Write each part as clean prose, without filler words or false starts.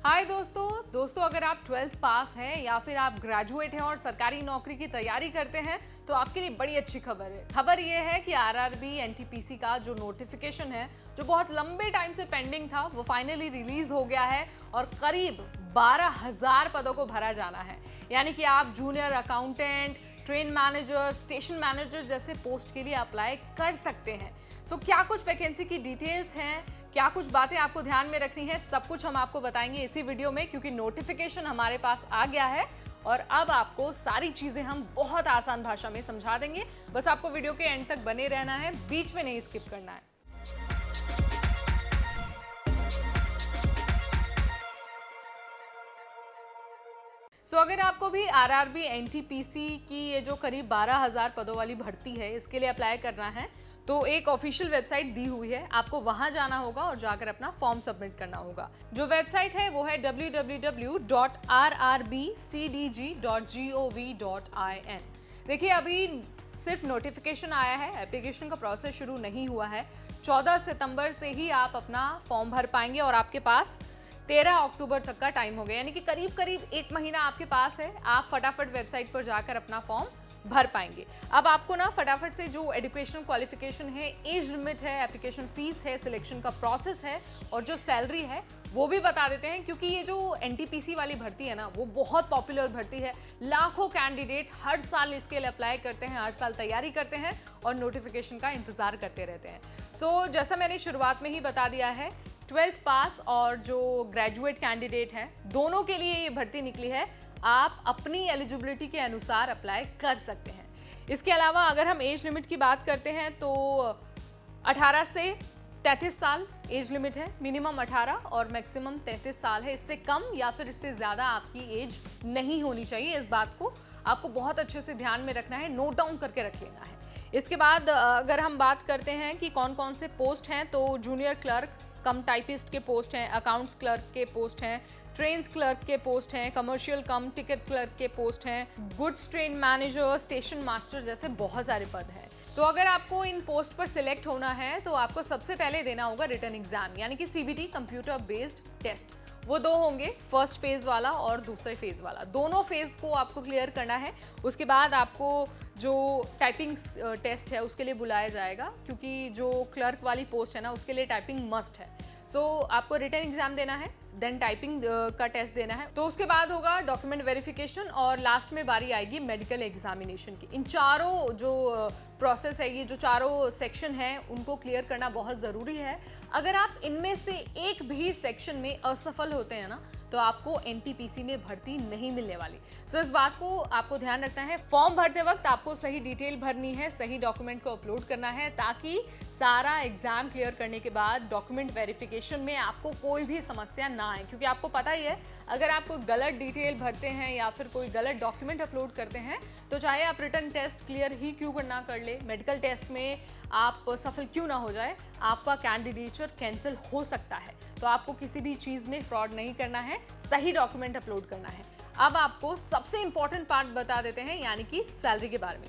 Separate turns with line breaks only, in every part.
हाय दोस्तों अगर आप 12th पास हैं या फिर आप ग्रेजुएट हैं और सरकारी नौकरी की तैयारी करते हैं तो आपके लिए बड़ी अच्छी खबर है। खबर ये है कि आरआरबी एनटीपीसी का जो नोटिफिकेशन है, जो बहुत लंबे टाइम से पेंडिंग था, वो फाइनली रिलीज हो गया है और करीब 12,000 पदों को भरा जाना है। यानी कि आप junior accountant, train manager, station manager जैसे पोस्ट के लिए अप्लाई कर सकते हैं। क्या कुछ वैकेंसी की डिटेल्स हैं, क्या कुछ बातें आपको ध्यान में रखनी है, सब कुछ हम आपको बताएंगे इसी वीडियो में, क्योंकि नोटिफिकेशन हमारे पास आ गया है और अब आपको सारी चीजें हम बहुत आसान भाषा में समझा देंगे। बस आपको वीडियो के एंड तक बने रहना है, बीच में नहीं स्किप करना है। अगर आपको भी आरआरबी एनटीपीसी की ये जो करीब 12,000 पदों वाली भर्ती है, इसके लिए अप्लाई करना है, तो एक ऑफिशियल वेबसाइट दी हुई है, आपको वहां जाना होगा और जाकर अपना फॉर्म सबमिट करना होगा। जो वेबसाइट है वो है www.rrbcdg.gov.in। देखिए, अभी सिर्फ नोटिफिकेशन आया है, एप्लीकेशन का प्रोसेस शुरू नहीं हुआ है। 14 सितंबर से ही आप अपना फॉर्म भर पाएंगे और आपके पास 13 अक्टूबर तक का टाइम हो गया, यानी कि करीब करीब एक महीना आपके पास है। आप फटाफट वेबसाइट पर जाकर अपना फॉर्म भर पाएंगे। अब आपको ना फटाफट से जो एजुकेशनल क्वालिफिकेशन है, एज लिमिट है, एप्लीकेशन फीस है, सिलेक्शन का प्रोसेस है और जो सैलरी है वो भी बता देते हैं, क्योंकि ये जो एनटीपीसी वाली भर्ती है ना, वो बहुत पॉपुलर भर्ती है। लाखों कैंडिडेट हर साल इसके लिए अप्लाई करते हैं, हर साल तैयारी करते हैं और नोटिफिकेशन का इंतजार करते रहते हैं। जैसा मैंने शुरुआत में ही बता दिया है, 12th पास और जो ग्रेजुएट कैंडिडेट हैं, दोनों के लिए ये भर्ती निकली है। आप अपनी एलिजिबिलिटी के अनुसार अप्लाई कर सकते हैं। इसके अलावा अगर हम एज लिमिट की बात करते हैं तो 18 से 33 साल एज लिमिट है। मिनिमम 18 और मैक्सिमम 33 साल है। इससे कम या फिर इससे ज़्यादा आपकी एज नहीं होनी चाहिए। इस बात को आपको बहुत अच्छे से ध्यान में रखना है, नोट डाउन करके रख लेना है। इसके बाद अगर हम बात करते हैं कि कौन कौन से पोस्ट हैं, तो जूनियर क्लर्क कम टाइपिस्ट के पोस्ट हैं, अकाउंट्स क्लर्क के पोस्ट हैं, ट्रेन्स क्लर्क के पोस्ट हैं, कमर्शियल कम टिकट क्लर्क के पोस्ट हैं, goods train manager, station master जैसे बहुत सारे पद हैं। तो अगर आपको इन पोस्ट पर सिलेक्ट होना है तो आपको सबसे पहले देना होगा रिटन एग्जाम, यानी कि सीबीटी, कंप्यूटर बेस्ड टेस्ट। वो दो होंगे, फर्स्ट फेज वाला और दूसरे फेज वाला। दोनों फेज को आपको क्लियर करना है। उसके बाद आपको जो टाइपिंग टेस्ट है उसके लिए बुलाया जाएगा, क्योंकि जो क्लर्क वाली पोस्ट है ना, उसके लिए टाइपिंग मस्ट है। आपको रिटन एग्जाम देना है, देन टाइपिंग का टेस्ट देना है। तो उसके बाद होगा डॉक्यूमेंट वेरिफिकेशन और लास्ट में बारी आएगी मेडिकल एग्जामिनेशन की। इन चारों जो प्रोसेस है, ये जो चारों सेक्शन है, उनको क्लियर करना बहुत ज़रूरी है। अगर आप इनमें से एक भी सेक्शन में असफल होते हैं ना, तो आपको एनटीपीसी में भर्ती नहीं मिलने वाली। इस बात को आपको ध्यान रखना है। फॉर्म भरते वक्त आपको सही डिटेल भरनी है, सही डॉक्यूमेंट को अपलोड करना है, ताकि सारा एग्जाम क्लियर करने के बाद डॉक्यूमेंट वेरिफिकेशन में आपको कोई भी समस्या ना आए। क्योंकि आपको पता ही है, अगर आप कोई गलत डिटेल भरते हैं या फिर कोई गलत डॉक्यूमेंट अपलोड करते हैं, तो चाहे आप रिटन टेस्ट क्लियर ही क्यों ना कर ले, मेडिकल टेस्ट में आप सफल क्यों ना हो जाए, आपका कैंडिडेचर कैंसिल हो सकता है। तो आपको किसी भी चीज़ में फ्रॉड नहीं करना है, सही डॉक्यूमेंट अपलोड करना है। अब आपको सबसे इंपॉर्टेंट पार्ट बता देते हैं, यानी कि सैलरी के बारे में।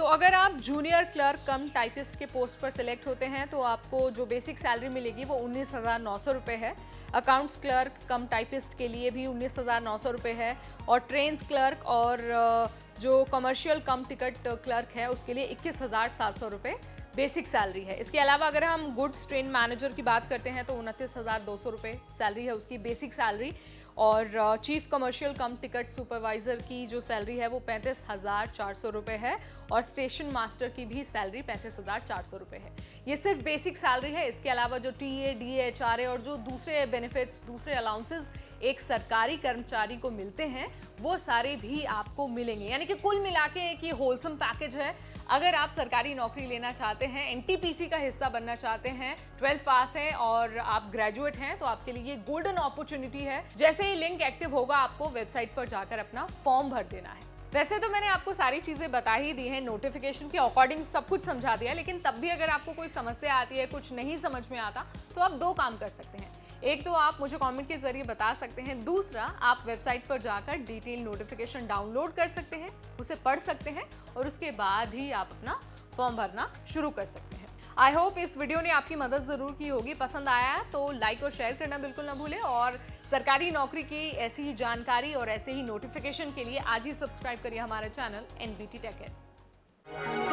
अगर आप जूनियर क्लर्क कम टाइपिस्ट के पोस्ट पर सिलेक्ट होते हैं तो आपको जो बेसिक सैलरी मिलेगी वो 19,900 रुपये है। अकाउंट्स क्लर्क कम टाइपिस्ट के लिए भी 19,900 रुपये है और ट्रेन्स क्लर्क और जो कमर्शियल कम टिकट क्लर्क है उसके लिए 21,700 रुपये बेसिक सैलरी है। इसके अलावा अगर हम गुड्स ट्रेन मैनेजर की बात करते हैं तो 29,200 रुपये सैलरी है उसकी बेसिक सैलरी। और चीफ कमर्शियल कम टिकट सुपरवाइज़र की जो सैलरी है वो 35,400 रुपये है और स्टेशन मास्टर की भी सैलरी 35,400 रुपये है। ये सिर्फ बेसिक सैलरी है। इसके अलावा जो टीए, डीए, एचआरए और जो दूसरे बेनिफिट्स, दूसरे अलाउंसेस एक सरकारी कर्मचारी को मिलते हैं, वो सारे भी आपको मिलेंगे। यानी कि कुल मिला के एक ये होलसम पैकेज है। अगर आप सरकारी नौकरी लेना चाहते हैं, एनटीपीसी का हिस्सा बनना चाहते हैं, 12th पास हैं और आप ग्रेजुएट हैं, तो आपके लिए ये गोल्डन अपॉर्चुनिटी है। जैसे ही लिंक एक्टिव होगा, आपको वेबसाइट पर जाकर अपना फॉर्म भर देना है। वैसे तो मैंने आपको सारी चीज़ें बता ही दी हैं, नोटिफिकेशन के अकॉर्डिंग सब कुछ समझा दिया, लेकिन तब भी अगर आपको कोई समस्या आती है, कुछ नहीं समझ में आता, तो आप दो काम कर सकते हैं। एक तो आप मुझे कमेंट के जरिए बता सकते हैं, दूसरा आप वेबसाइट पर जाकर डिटेल नोटिफिकेशन डाउनलोड कर सकते हैं, उसे पढ़ सकते हैं और उसके बाद ही आप अपना फॉर्म भरना शुरू कर सकते हैं। आई होप इस वीडियो ने आपकी मदद ज़रूर की होगी। पसंद आया तो लाइक और शेयर करना बिल्कुल ना भूलें और सरकारी नौकरी की ऐसी ही जानकारी और ऐसे ही नोटिफिकेशन के लिए आज ही सब्सक्राइब करिए हमारा चैनल NBT Tech Ed।